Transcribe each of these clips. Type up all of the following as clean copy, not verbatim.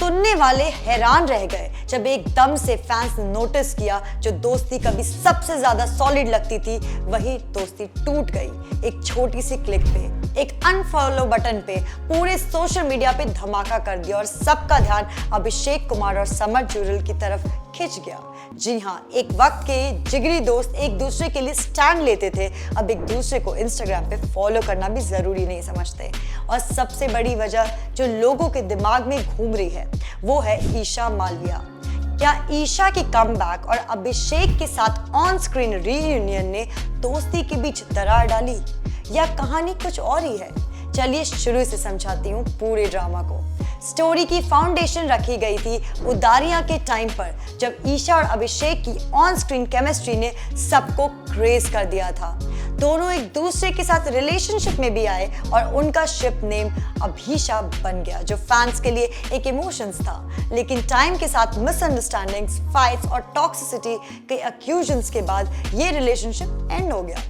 सुनने वाले हैरान रह गए जब एकदम से फैंस ने नोटिस किया जो दोस्ती कभी सबसे ज्यादा सॉलिड लगती थी वही दोस्ती टूट गई एक छोटी सी क्लिक पे, एक अनफॉलो बटन पे पूरे सोशल मीडिया पे धमाका कर दिया और सबका ध्यान अभिषेक कुमार और समर जुरल की तरफ खिंच गया। जी हाँ, एक वक्त के जिगरी दोस्त एक दूसरे के लिए स्टैंड लेते थे, अब एक दूसरे को इंस्टाग्राम पे फॉलो करना भी जरूरी नहीं समझते। और सबसे बड़ी वजह जो लोगों के दिमाग में घूम रही है वो है ईशा मालविया। क्या ईशा की कमबैक और अभिषेक के साथ ऑन स्क्रीन रीयूनियन ने दोस्ती के बीच दरार डाली या कहानी कुछ और ही है? चलिए शुरू से समझाती हूँ पूरे ड्रामा को। स्टोरी की फाउंडेशन रखी गई थी उदारियां के टाइम पर जब ईशा और अभिषेक की ऑन स्क्रीन केमिस्ट्री ने सबको क्रेज कर दिया था। दोनों एक दूसरे के साथ रिलेशनशिप में भी आए और उनका शिप नेम अभीशा बन गया जो फैंस के लिए एक इमोशंस था। लेकिन टाइम के साथ मिसअंडरस्टैंडिंग्स, फाइट्स और टॉक्सिसिटी के एक्यूजन्स के बाद ये रिलेशनशिप एंड हो गया।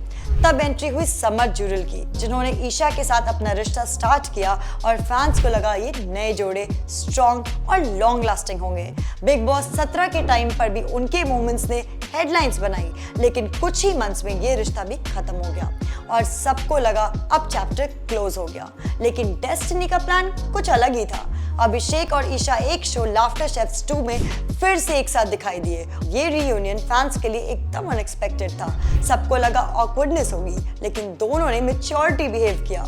तब एंट्री हुई समर जुरल की जिन्होंने ईशा के साथ अपना रिश्ता स्टार्ट किया और फैंस को लगा ये नए जोड़े स्ट्रॉन्ग और लॉन्ग लास्टिंग होंगे। बिग बॉस 17 के टाइम पर भी उनके मोमेंट्स ने हेडलाइंस बनाई, लेकिन कुछ ही मंथ्स में ये रिश्ता भी खत्म हो गया और सबको लगा अब चैप्टर क्लोज हो गया। लेकिन डेस्टिनी का प्लान कुछ अलग ही था। अभिषेक और ईशा एक शो लाफ्टर शेफ्स 2 में फिर से एक साथ दिखाई दिए। ये रीयूनियन फैंस के लिए एकदम अनएक्सपेक्टेड था। सबको लगा ऑकवर्डनेस होगी, लेकिन दोनों ने मैच्योरिटी बिहेव किया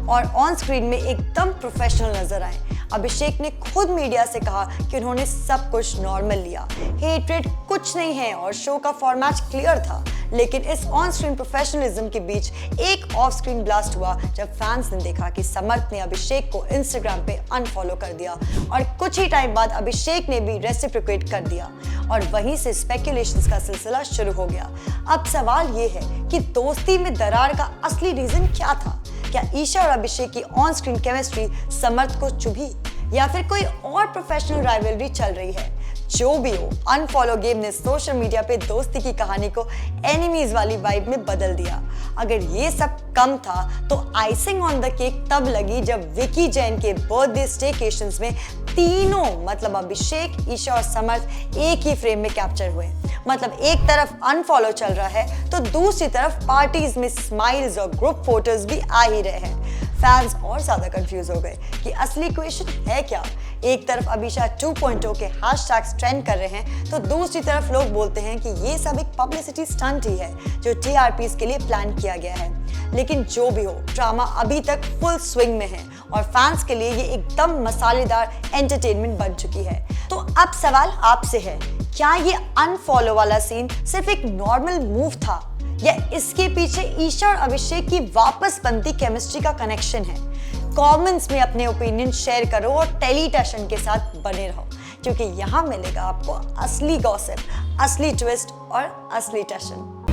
और ऑन स्क्रीन में एकदम प्रोफेशनल नजर आए। अभिषेक ने खुद मीडिया से कहा कि उन्होंने सब कुछ नॉर्मल लिया, हेट्रेड कुछ नहीं है और शो का फॉर्मेट क्लियर था। लेकिन इस ऑन स्क्रीन प्रोफेशनलिज्म के बीच एक ऑफ स्क्रीन ब्लास्ट हुआ जब फैंस ने देखा कि समर्थ ने अभिषेक को इंस्टाग्राम पे अनफॉलो कर दिया और कुछ ही टाइम बाद अभिषेक ने भी रेसिप्रोकेट कर दिया और वहीं से स्पेकुलेशंस का सिलसिला शुरू हो गया। अब सवाल ये है कि दोस्ती में दरार का असली रीजन क्या था? क्या ईशा और अभिषेक की ऑन स्क्रीन केमिस्ट्री समर्थ को चुभी या फिर कोई और प्रोफेशनल राइवलरी चल रही है? जो भी हो, अनफॉलो गेम ने सोशल मीडिया पे दोस्ती की कहानी को एनिमीज वाली वाइब में बदल दिया। अगर ये सब कम था तो आइसिंग ऑन द केक तब लगी जब विकी जैन के बर्थडे स्टेकेशंस में तीनों मतलब अभिषेक, ईशा और समर्थ एक ही फ्रेम में कैप्चर हुए। मतलब एक तरफ अनफॉलो चल रहा है तो दूसरी तरफ पार्टीज में स्माइल्स और ग्रुप फोटोज भी आ ही रहे हैं। फैंस और ज्यादा कंफ्यूज हो गए कि असली क्वेश्चन है क्या। एक तरफ अभिषा 2.0 के हैशटैग्स ट्रेंड कर रहे हैं तो दूसरी तरफ लोग बोलते हैं कि ये सब एक पब्लिसिटी स्टंट ही है जो टीआरपीज के लिए प्लान किया गया है। लेकिन जो भी हो, ड्रामा अभी तक फुल स्विंग में है और फैंस के लिए ये एकदम मसालेदार एंटरटेनमेंट बन चुकी है। तो अब सवाल आपसे है, क्या ये अनफॉलो वाला सीन सिर्फ एक नॉर्मल मूव था या इसके पीछे ईशा और अभिषेक की वापस बनती केमिस्ट्री का कनेक्शन है? कमेंट्स में अपने ओपिनियन शेयर करो और टेलीटैशन के साथ बने रहो क्योंकि यहाँ मिलेगा आपको असली गॉसिप, असली ट्विस्ट और असली टैशन।